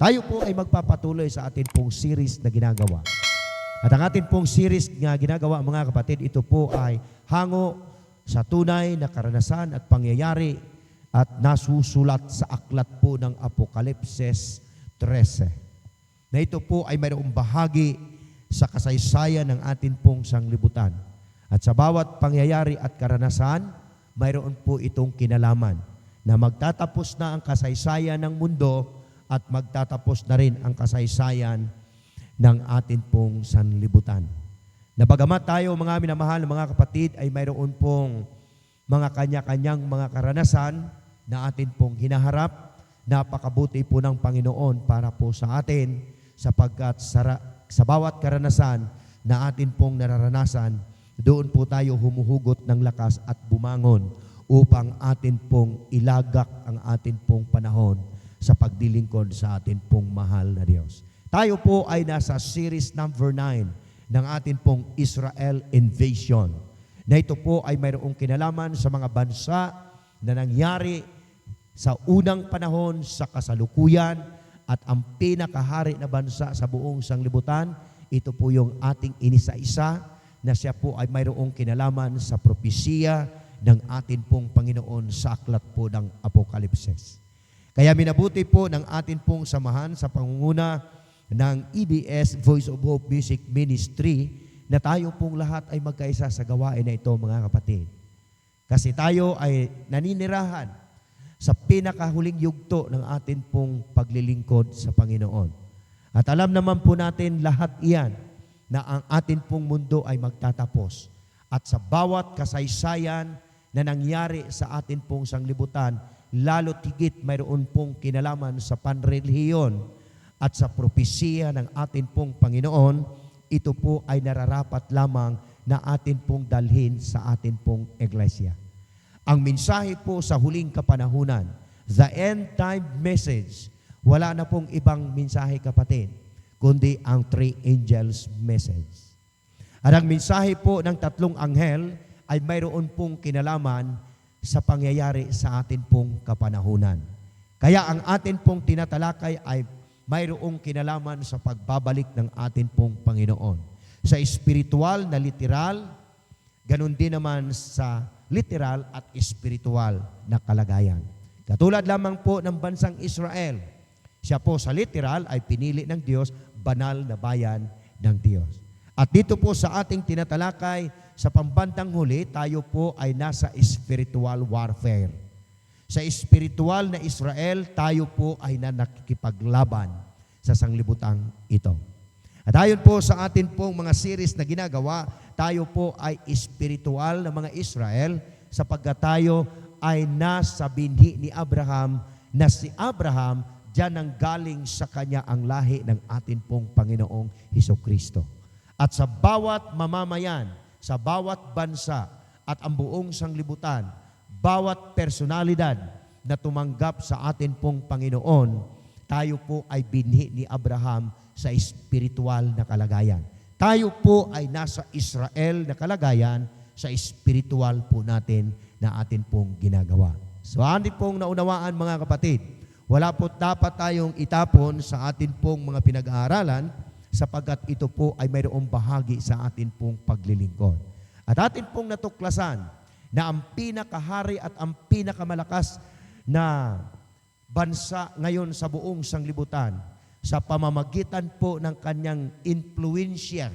Tayo po ay magpapatuloy sa atin pong series na ginagawa. At ang atin pong series na ginagawa, mga kapatid, ito po ay hango sa tunay na karanasan at pangyayari at nasusulat sa aklat po ng Apokalipsis 13. Na ito po ay mayroong bahagi sa kasaysayan ng atin pong sanglibutan. At sa bawat pangyayari at karanasan, mayroon po itong kinalaman na magtatapos na ang kasaysayan ng mundo at magtatapos na rin ang kasaysayan ng atin pong sanlibutan. Na bagamat tayo, mga minamahal na mga kapatid, ay mayroon pong mga kanya-kanyang mga karanasan na atin pong hinaharap, napakabuti po ng Panginoon para po sa atin, sapagkat sa bawat karanasan na atin pong nararanasan, doon po tayo humuhugot ng lakas at bumangon upang atin pong ilagak ang atin pong panahon sa pagdilingkod sa atin pong mahal na Diyos. Tayo po ay nasa series number 9 ng atin pong Israel Invasion. Na ito po ay mayroong kinalaman sa mga bansa na nangyari sa unang panahon sa kasalukuyan at ang pinakahari na bansa sa buong sanglibutan, ito po yung ating inisa-isa na siya po ay mayroong kinalaman sa propesiya ng atin pong Panginoon sa aklat po ng Apokalipsis. Kaya minabuti po ng atin pong samahan sa pangunguna ng EBS Voice of Hope Music Ministry na tayo pong lahat ay magkaisa sa gawain na ito, mga kapatid. Kasi tayo ay naninirahan sa pinakahuling yugto ng atin pong paglilingkod sa Panginoon. At alam naman po natin lahat iyan na ang atin pong mundo ay magtatapos. At sa bawat kasaysayan na nangyari sa atin pong sanglibutan, lalo tigit mayroon pong kinalaman sa panrelihiyon at sa propesiya ng atin pong Panginoon, ito po ay nararapat lamang na atin pong dalhin sa atin pong iglesia. Ang mensahe po sa huling kapanahunan, the end time message, wala na pong ibang mensahe, kapatid, kundi ang three angels message. At ang mensahe po ng tatlong anghel ay mayroon pong kinalaman sa pangyayari sa atin pong kapanahunan. Kaya ang atin pong tinatalakay ay mayroong kinalaman sa pagbabalik ng atin pong Panginoon. Sa espiritual na literal, ganun din naman sa literal at espiritual na kalagayan. Katulad lamang po ng bansang Israel, siya po sa literal ay pinili ng Diyos, banal na bayan ng Diyos. At dito po sa ating tinatalakay, sa pambandang huli, tayo po ay nasa spiritual warfare. Sa spiritual na Israel, tayo po ay nakikipaglaban sa sanglibutang ito. At ayon po sa atin pong mga series na ginagawa, tayo po ay spiritual na mga Israel sapagkat tayo ay nasa binhi ni Abraham na si Abraham, diyan ang galing sa kanya ang lahi ng atin pong Panginoong Hesukristo. At sa bawat mamamayan, sa bawat bansa at ang buong sanglibutan, bawat personalidad na tumanggap sa atin pong Panginoon, tayo po ay binhi ni Abraham sa espiritual na kalagayan. Tayo po ay nasa Israel na kalagayan sa espiritual po natin na atin pong ginagawa. So, atin pong naunawaan, mga kapatid, wala po dapat tayong itapon sa atin pong mga pinag-aaralan sapagkat ito po ay mayroong bahagi sa atin pong paglilingkod. At atin pong natuklasan na ang pinakahari at ang pinakamalakas na bansa ngayon sa buong sanglibutan sa pamamagitan po ng kanyang influensya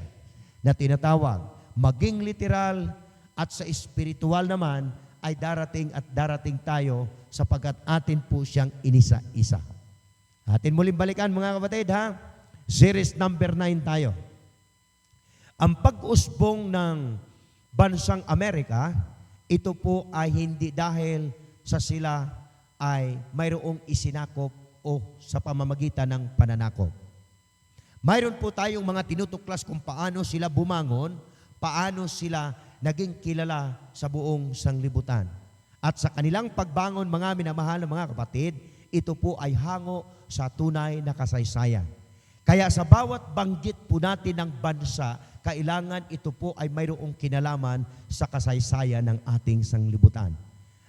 na tinatawag, maging literal at sa espiritual naman ay darating at darating tayo sapagkat atin po siyang inisa-isa. Atin muling balikan, mga kapatid, ha? Series number 9 tayo. Ang pag-usbong ng bansang Amerika, ito po ay hindi dahil sa sila ay mayroong isinakop o sa pamamagitan ng pananakop. Mayroon po tayong mga tinutuklas kung paano sila bumangon, paano sila naging kilala sa buong sanglibutan. At sa kanilang pagbangon, mga minamahal na mga kapatid, ito po ay hango sa tunay na kasaysayan. Kaya sa bawat banggit po natin ng bansa, kailangan ito po ay mayroong kinalaman sa kasaysayan ng ating sanglibutan.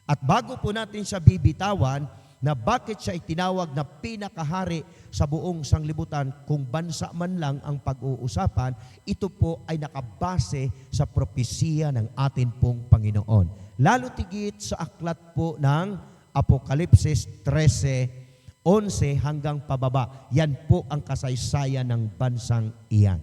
At bago po natin siya bibitawan, na bakit siya itinawag na pinakahari sa buong sanglibutan kung bansa man lang ang pag-uusapan, ito po ay nakabase sa propesiya ng atin pong Panginoon. Lalo tigit sa aklat po ng Apokalipsis 13:11 hanggang pababa. Yan po ang kasaysayan ng bansang iyan.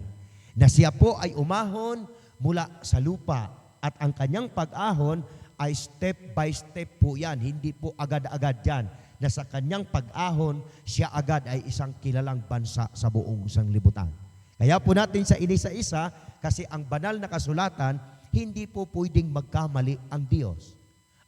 Na siya po ay umahon mula sa lupa at ang kanyang pag-ahon ay step by step po yan. Hindi po agad-agad yan. Na sa kanyang pag-ahon, siya agad ay isang kilalang bansa sa buong sanglibutan. Kaya po natin sa inisa-isa, kasi ang banal na kasulatan, hindi po pwedeng magkamali ang Diyos.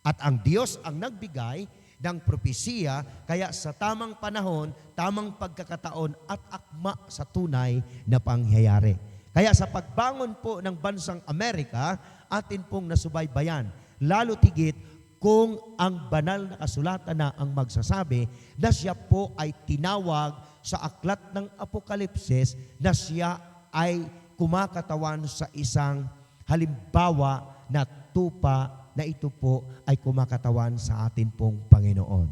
At ang Diyos ang nagbigay ng propesiya, kaya sa tamang panahon, tamang pagkakataon at akma sa tunay na pangyayari. Kaya sa pagbangon po ng bansang Amerika, atin pong nasubaybayan, lalo tigit kung ang banal na kasulatan na ang magsasabi na siya po ay tinawag sa aklat ng Apokalipsis na siya ay kumakatawan sa isang halimbawa na tupa na ito po ay kumakatawan sa atin pong Panginoon.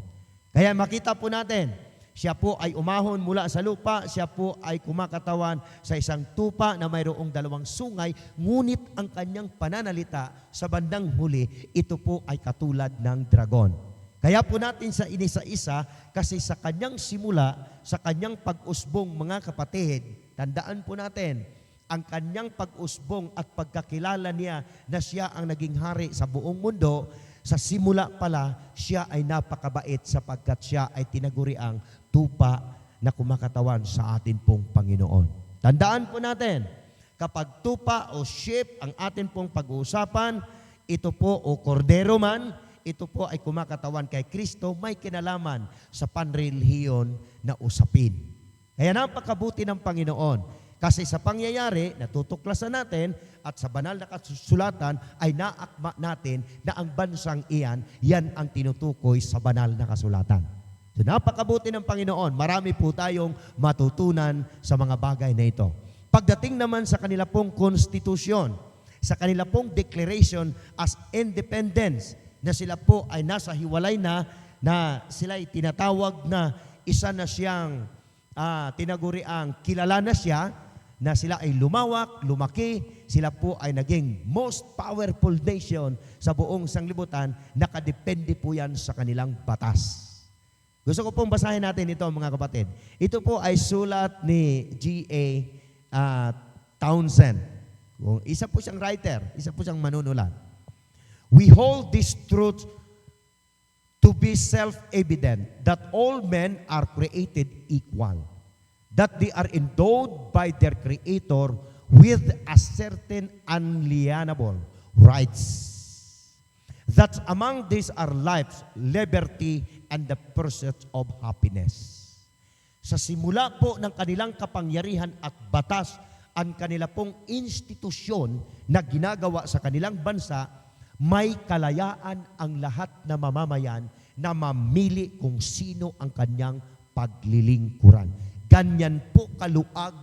Kaya makita po natin, siya po ay umahon mula sa lupa, siya po ay kumakatawan sa isang tupa na mayroong dalawang sungay, ngunit ang kanyang pananalita sa bandang huli, ito po ay katulad ng dragon. Kaya po natin sa inisa-isa, kasi sa kanyang simula, sa kanyang pag-usbong mga kapatid, tandaan po natin, ang kanyang pag-usbong at pagkakilala niya na siya ang naging hari sa buong mundo, sa simula pala, siya ay napakabait sapagkat siya ay tinaguriang tupa na kumakatawan sa atin pong Panginoon. Tandaan po natin, kapag tupa o sheep ang atin pong pag-uusapan, ito po o kordero man, ito po ay kumakatawan kay Kristo, may kinalaman sa panrelihiyon na usapin. Kaya napakabuti ng Panginoon. Kasi sa pangyayari, natutuklasan natin at sa banal na kasulatan ay naakma natin na ang bansang iyan, yan ang tinutukoy sa banal na kasulatan. So napakabuti ng Panginoon, marami po tayong matutunan sa mga bagay na ito. Pagdating naman sa kanila pong konstitusyon, sa kanila pong declaration as independence, na sila po ay nasa hiwalay na sila ay tinatawag na isa na siyang tinaguriang kilala na siya, na sila ay lumawak, lumaki, sila po ay naging most powerful nation sa buong sanglibutan, nakadepende po yan sa kanilang batas. Gusto ko pong basahin natin ito mga kapatid. Ito po ay sulat ni G.A. Townsend. Isa po siyang writer, isa po siyang manunulat. We hold this truth to be self-evident that all men are created equal, that they are endowed by their Creator with a certain unalienable rights. That among these are life, liberty, and the pursuit of happiness. Sa simula po ng kanilang kapangyarihan at batas, ang kanila pong institusyon na ginagawa sa kanilang bansa, may kalayaan ang lahat na mamamayan na mamili kung sino ang kanyang paglilingkuran. Ganyan po kaluag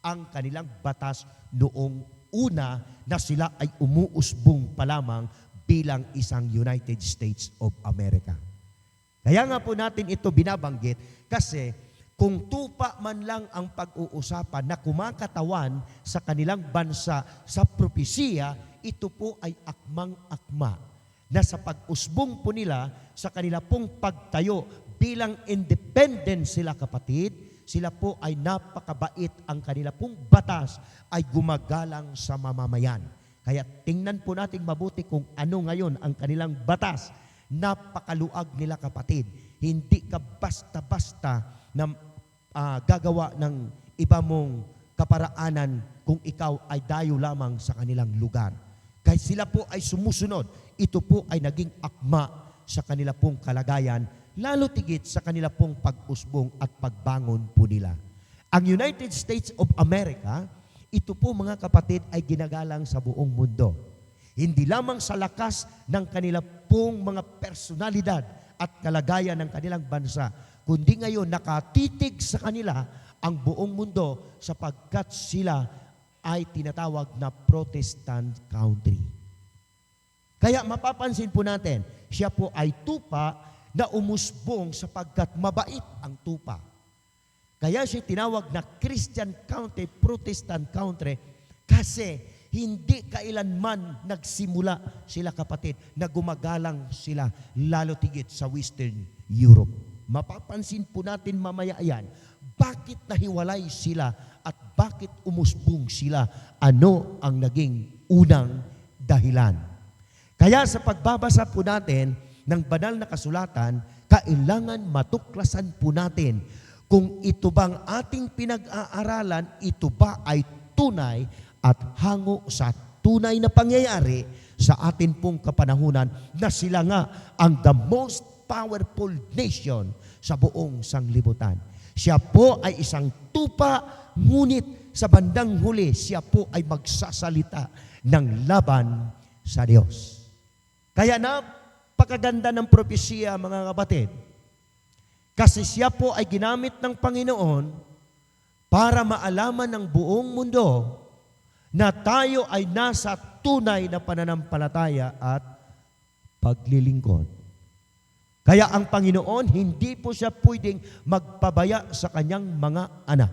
ang kanilang batas noong una na sila ay umuusbong pa lamang bilang isang United States of America. Kaya nga po natin ito binabanggit kasi kung tupa man lang ang pag-uusapan na kumakatawan sa kanilang bansa sa propesiya, ito po ay akmang-akma na sa pag-usbong po nila sa kanila pong pagtayo bilang independent sila kapatid, sila po ay napakabait, ang kanila pong batas ay gumagalang sa mamamayan. Kaya tingnan po natin mabuti kung ano ngayon ang kanilang batas. Napakaluag nila kapatid. Hindi ka basta-basta na gagawa ng iba mong kaparaanan kung ikaw ay dayo lamang sa kanilang lugar. Kaya sila po ay sumusunod. Ito po ay naging akma sa kanila pong kalagayan, lalo tigit sa kanila pong pag-usbong at pagbangon po nila. Ang United States of America, ito po mga kapatid ay ginagalang sa buong mundo. Hindi lamang sa lakas ng kanila pong mga personalidad at kalagayan ng kanilang bansa, kundi ngayon nakatitig sa kanila ang buong mundo sapagkat sila ay tinatawag na Protestant country. Kaya mapapansin po natin, siya po ay tupa na umusbong sapagkat mabait ang tupa. Kaya siya tinawag na Christian country, Protestant country, kasi hindi kailanman nagsimula sila kapatid na gumagalang sila lalo tigit sa Western Europe. Mapapansin po natin mamaya yan, bakit nahiwalay sila at bakit umusbong sila? Ano ang naging unang dahilan? Kaya sa pagbabasa po natin ng banal na kasulatan, kailangan matuklasan po natin kung ito bang ating pinag-aaralan, ito ba ay tunay at hango sa tunay na pangyayari sa atin pong kapanahunan na sila nga ang the most powerful nation sa buong sanglibutan. Siya po ay isang tupa, ngunit sa bandang huli, siya po ay magsasalita ng laban sa Diyos. Kaya napakaganda ng propesya, mga kapatid, kasi siya po ay ginamit ng Panginoon para maalaman ng buong mundo na tayo ay nasa tunay na pananampalataya at paglilingkod. Kaya ang Panginoon, hindi po siya pwedeng magpabaya sa kanyang mga anak.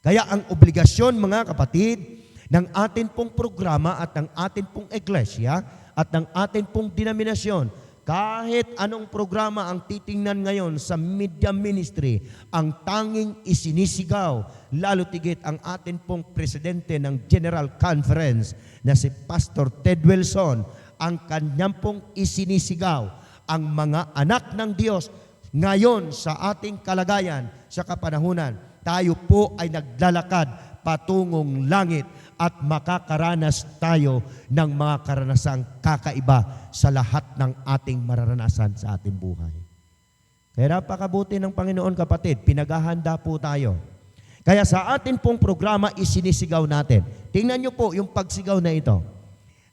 Kaya ang obligasyon, mga kapatid, ng atin pong programa at ng atin pong iglesia at ng atin pong denominasyon, kahit anong programa ang titingnan ngayon sa media ministry, ang tanging isinisigaw, lalo tigit ang atin pong presidente ng General Conference na si Pastor Ted Wilson, ang kanyang pong isinisigaw, ang mga anak ng Diyos ngayon sa ating kalagayan, sa kapanahunan, tayo po ay naglalakad patungong langit at makakaranas tayo ng mga karanasang kakaiba sa lahat ng ating mararanasan sa ating buhay. Kaya napakabuti ng Panginoon, kapatid, pinaghahanda po tayo. Kaya sa atin pong programa, isinisigaw natin. Tingnan nyo po yung pagsigaw na ito.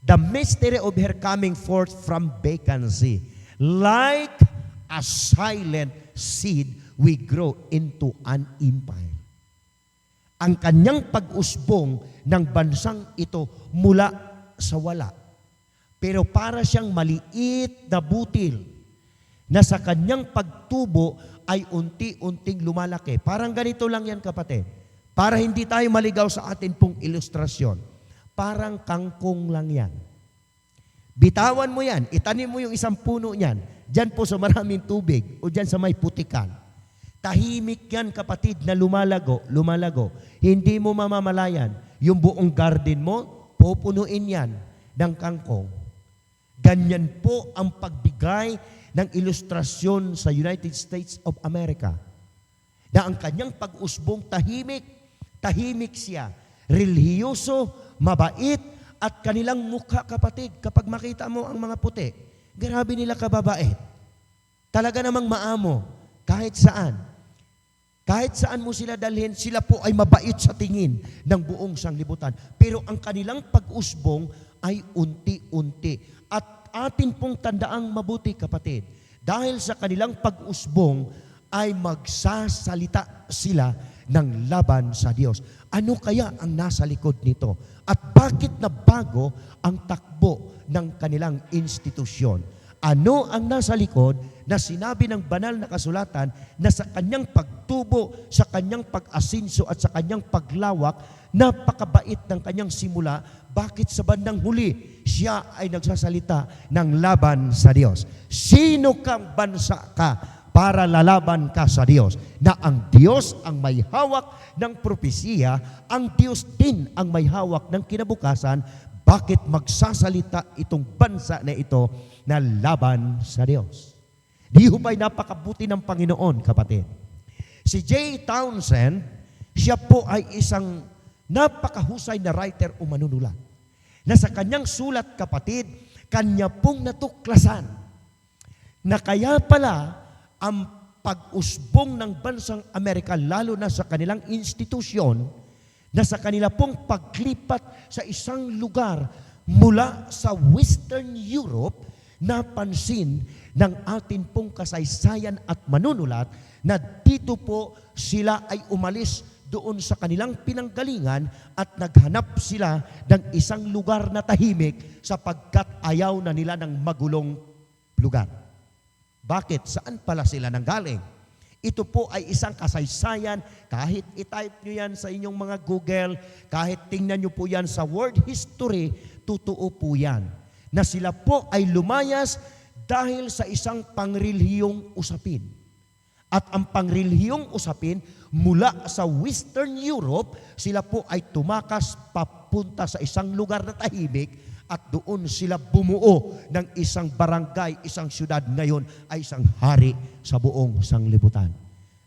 The mystery of her coming forth from vacancy. Like a silent seed, we grow into an empire. Ang kanyang pag-usbong ng bansang ito mula sa wala. Pero para siyang maliit na butil na sa kanyang pagtubo ay unti-unting lumalaki. Parang ganito lang yan, kapatid. Para hindi tayo maligaw sa atin pong ilustrasyon. Parang kangkong lang yan. Bitawan mo yan, itanim mo yung isang puno niyan, dyan po sa maraming tubig o dyan sa may putikan. Tahimik yan, kapatid, na lumalago. Hindi mo mamamalayan. Yung buong garden mo, pupunuin yan ng kangkong. Ganyan po ang pagbigay ng ilustrasyon sa United States of America. Na ang kanyang pag-usbong tahimik siya. Relihiyoso, mabait, at kanilang mukha, kapatid, kapag makita mo ang mga puti, grabe nila kababait. Talaga namang maamo, kahit saan. Kahit saan mo sila dalhin, sila po ay mabait sa tingin ng buong sanglibutan. Pero ang kanilang pag-usbong ay unti-unti. At atin pong tandaang mabuti, kapatid, dahil sa kanilang pag-usbong ay magsasalita sila ng laban sa Diyos. Ano kaya ang nasa likod nito? At bakit nabago ang takbo ng kanilang institusyon? Ano ang nasa likod na sinabi ng banal na kasulatan na sa kanyang pagtubo, sa kanyang pag-asinso at sa kanyang paglawak, napakabait ng kanyang simula, bakit sa bandang huli siya ay nagsasalita ng laban sa Diyos? Sino kang bansa ka para lalaban ka sa Diyos? Na ang Diyos ang may hawak ng propesiya, ang Diyos din ang may hawak ng kinabukasan. Bakit magsasalita itong bansa na ito na laban sa Diyos? Di ho ba'y napakabuti ng Panginoon, kapatid? Si J. Townsend, siya po ay isang napakahusay na writer o manunulat. Na sa kanyang sulat, kapatid, kanya pong natuklasan na kaya pala ang pag-usbong ng bansang Amerika, lalo na sa kanilang institusyon, na sa kanila pong paglipat sa isang lugar mula sa Western Europe, napansin ng atin pong kasaysayan at manunulat na dito po sila ay umalis doon sa kanilang pinanggalingan at naghanap sila ng isang lugar na tahimik sapagkat ayaw na nila ng magulong lugar. Bakit? Saan pala sila nanggaling? Ito po ay isang kasaysayan, kahit i-type nyo yan sa inyong mga Google, kahit tingnan nyo po yan sa world history, totoo po yan. Na sila po ay lumayas dahil sa isang pangrelihiyong usapin. At ang pangrelihiyong usapin, mula sa Western Europe, sila po ay tumakas papunta sa isang lugar na tahimik at doon sila bumuo ng isang barangay, isang syudad. Ngayon ay isang hari sa buong sanglibutan.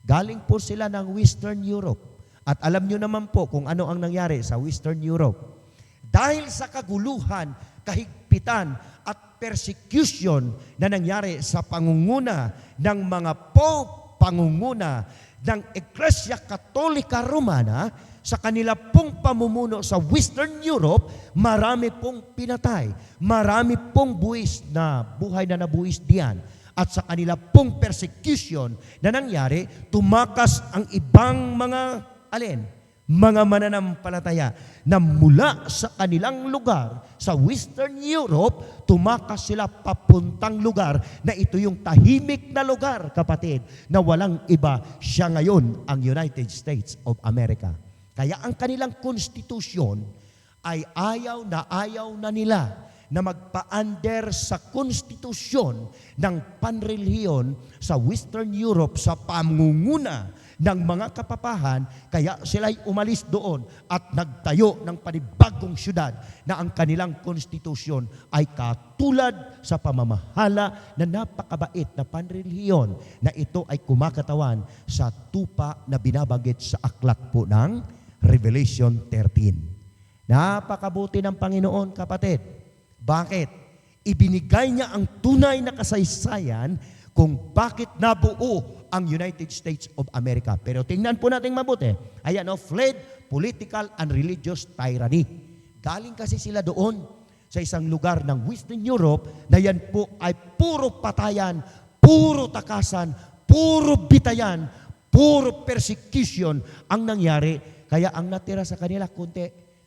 Galing po sila ng Western Europe. At alam nyo naman po kung ano ang nangyari sa Western Europe. Dahil sa kaguluhan, kahigpitan at persecution na nangyari sa pangunguna ng mga pope, pangunguna ng Iglesia Katolika Romana, sa kanila pong pamumuno sa Western Europe, marami pong pinatay, marami pong buwis na buhay na nabuwis diyan. At sa kanila pong persecution na nangyari, tumakas ang ibang mga mga mananampalataya na mula sa kanilang lugar, sa Western Europe, tumakas sila papuntang lugar na ito yung tahimik na lugar, kapatid, na walang iba, siya ngayon ang United States of America. Kaya ang kanilang konstitusyon ay ayaw na nila na magpa-under sa konstitusyon ng panrelihiyon sa Western Europe sa pamunguna ng mga kapapahan, kaya sila'y umalis doon at nagtayo ng panibagong syudad na ang kanilang konstitusyon ay katulad sa pamamahala na napakabait na panrelihiyon na ito ay kumakatawan sa tupa na binabanggit sa aklat po ng Revelation 13. Napakabuti ng Panginoon, kapatid. Bakit? Ibinigay niya ang tunay na kasaysayan kung bakit nabuo ang United States of America. Pero tingnan po natin mabuti. Ayan, fled political and religious tyranny. Galing kasi sila doon sa isang lugar ng Western Europe na yan po ay puro patayan, puro takasan, puro bitayan, puro persecution ang nangyari. Kaya ang natira sa kanila, kunti.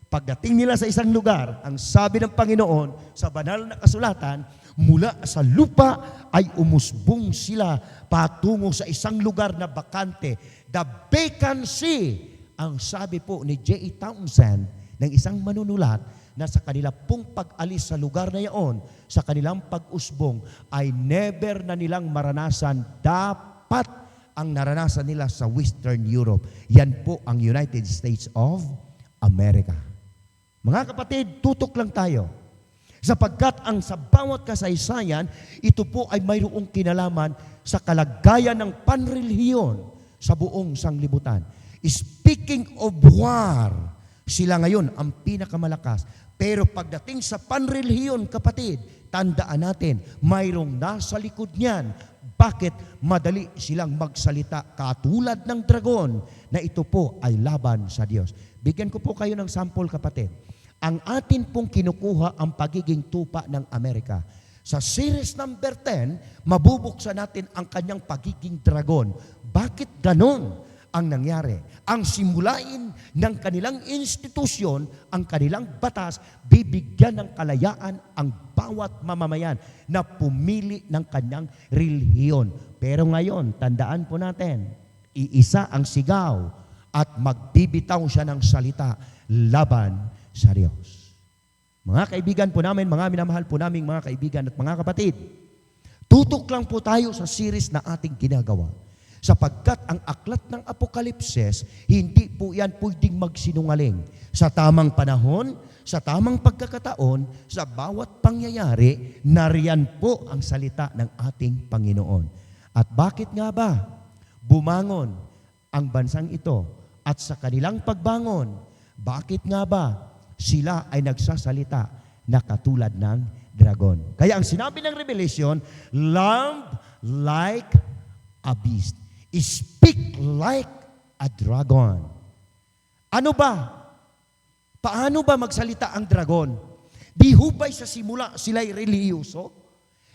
Pagdating nila sa isang lugar, ang sabi ng Panginoon sa banal na kasulatan, mula sa lupa ay umusbong sila patungo sa isang lugar na bakante. The vacancy, ang sabi po ni J.E. Townsend, ng isang manunulat, na sa kanila pong pag-alis sa lugar na iyon, sa kanilang pag-usbong, ay never na nilang maranasan. Dapat ang naranasan nila sa Western Europe. Yan po ang United States of America. Mga kapatid, tutok lang tayo. Sapagkat ang sa bawat kasaysayan, ito po ay mayroong kinalaman sa kalagayan ng panrelihiyon sa buong sanglibutan. Speaking of war, sila ngayon ang pinakamalakas. Pero pagdating sa panrelihiyon, kapatid, tandaan natin, mayroong nasa likod niyan. Bakit? Madali silang magsalita katulad ng dragon na ito po ay laban sa Diyos. Bigyan ko po kayo ng sample, kapatid. Ang atin pong kinukuha ang pagiging tupa ng Amerika. Sa series number 10, mabubuksan natin ang kanyang pagiging dragon. Bakit ganon ang nangyari? Ang simulain ng kanilang institusyon, ang kanilang batas, bibigyan ng kalayaan ang bawat mamamayan na pumili ng kanyang relihiyon. Pero ngayon, tandaan po natin, iisa ang sigaw at magbibitaw siya ng salita laban sa Diyos. Mga kaibigan po namin, mga minamahal po namin mga kaibigan at mga kapatid, tutok lang po tayo sa series na ating ginagawa. Sapagkat ang aklat ng Apokalipsis, hindi po yan pwedeng magsinungaling. Sa tamang panahon, sa tamang pagkakataon, sa bawat pangyayari, nariyan po ang salita ng ating Panginoon. At bakit nga ba bumangon ang bansang ito? At sa kanilang pagbangon, bakit nga ba sila ay nagsasalita na katulad ng dragon? Kaya ang sinabi ng Revelation, lamb like a beast. Speak like a dragon. Ano ba? Paano ba magsalita ang dragon? Di hubay sa simula sila'y relihiyoso?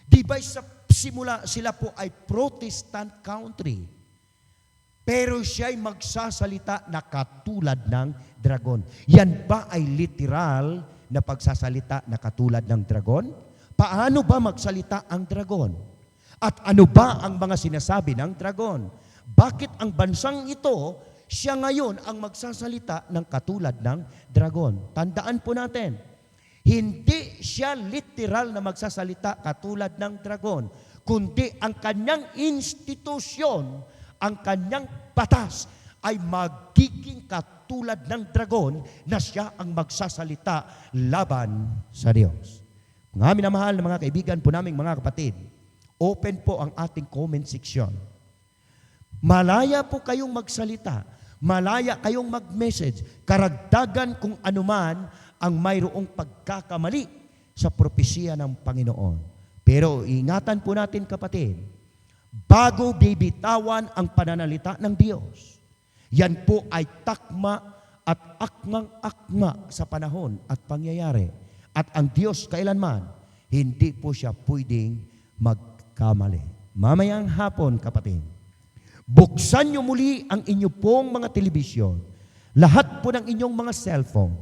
Di ba sa simula sila po ay Protestant country? Pero siya'y magsasalita na katulad ng dragon. Yan ba ay literal na pagsasalita na katulad ng dragon? Paano ba magsalita ang dragon? At ano ba ang mga sinasabi ng dragon? Bakit ang bansang ito, siya ngayon ang magsasalita ng katulad ng dragon? Tandaan po natin, hindi siya literal na magsasalita katulad ng dragon, kundi ang kanyang institusyon, ang kanyang batas ay magiging katulad ng dragon na siya ang magsasalita laban sa Diyos. Mga minamahal na mga kaibigan po naming mga kapatid, open po ang ating comment section. Malaya po kayong magsalita, malaya kayong mag-message, karagdagan kung anuman ang mayroong pagkakamali sa propesya ng Panginoon. Pero ingatan po natin kapatid, bago bibitawan ang pananalita ng Diyos, yan po ay takma at akmang-akma sa panahon at pangyayari. At ang Diyos kailanman, hindi po siya pwedeng magkamali. Mamayang hapon, kapatid, buksan niyo muli ang inyo pong mga telebisyon, lahat po ng inyong mga cellphone.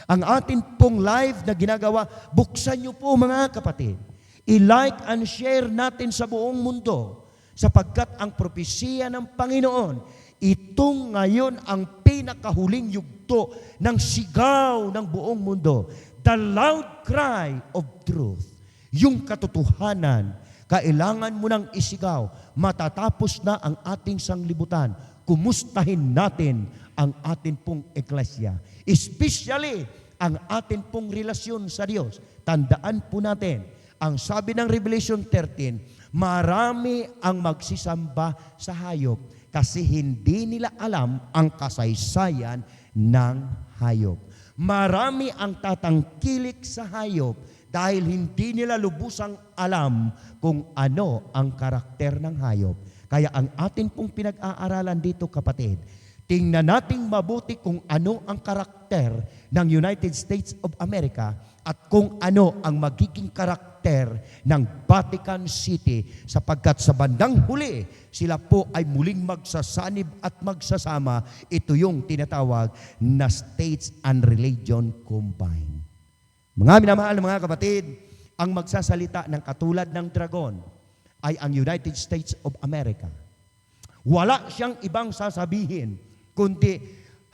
Ang atin pong live na ginagawa, buksan niyo po mga kapatid. I-like and share natin sa buong mundo sapagkat ang propesya ng Panginoon, itong ngayon ang pinakahuling yugto ng sigaw ng buong mundo. The loud cry of truth. Yung katotohanan, kailangan mo nang isigaw. Matatapos na ang ating sanglibutan. Kumustahin natin ang atin pong eklesya. Especially ang atin pong relasyon sa Diyos. Tandaan po natin, ang sabi ng Revelation 13, marami ang magsisamba sa hayop kasi hindi nila alam ang kasaysayan ng hayop. Marami ang tatangkilik sa hayop dahil hindi nila lubusang alam kung ano ang karakter ng hayop. Kaya ang atin pong pinag-aaralan dito kapatid, tingnan nating mabuti kung ano ang karakter ng United States of America at kung ano ang magiging karakter ng Vatican City sapagkat sa bandang huli, sila po ay muling magsasanib at magsasama. Ito yung tinatawag na states and religion combined. Mga minamahal na mga kapatid, ang magsasalita ng katulad ng dragon ay ang United States of America. Wala siyang ibang sasabihin, kundi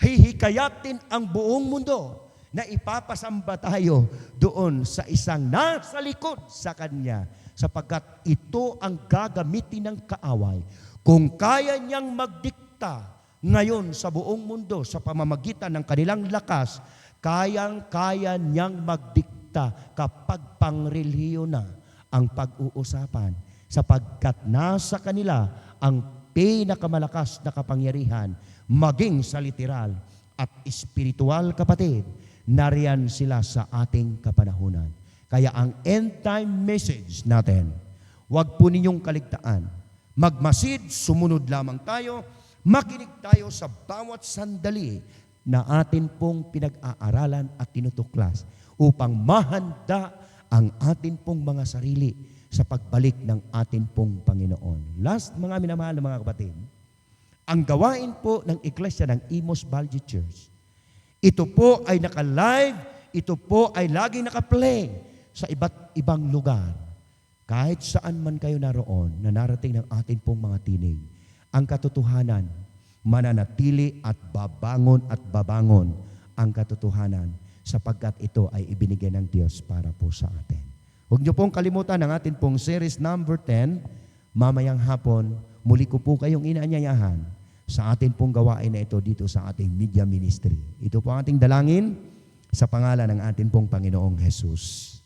hihikayatin ang buong mundo na ipapasamba tayo doon sa isang nasa likod sa Kanya sapagkat ito ang gagamitin ng kaaway. Kung kaya niyang magdikta ngayon sa buong mundo sa pamamagitan ng kanilang lakas, kayang-kaya niyang magdikta kapag pangrelihiyon na ang pag-uusapan sapagkat nasa kanila ang pinakamalakas na kapangyarihan maging sa literal at espiritual kapatid. Nariyan sila sa ating kapanahunan. Kaya ang end time message natin, huwag po ninyong kaligtaan. Magmasid, sumunod lamang tayo, makinig tayo sa bawat sandali na atin pong pinag-aaralan at tinutuklas upang mahanda ang atin pong mga sarili sa pagbalik ng atin pong Panginoon. Last, mga minamahal na mga kapatid, ang gawain po ng Iglesia ng Imus Valley Church, ito po ay naka-live, ito po ay laging naka-play sa iba't ibang lugar. Kahit saan man kayo naroon na narating ng atin pong mga tinig, ang katotohanan, mananatili at babangon ang katotohanan sapagkat ito ay ibinigay ng Diyos para po sa atin. Huwag niyo pong kalimutan ang atin pong series number 10, mamayang hapon, muli ko po kayong inaanyayahan sa atin pong gawain na ito dito sa ating media ministry. Ito po ang ating dalangin sa pangalan ng atin pong Panginoong Jesus.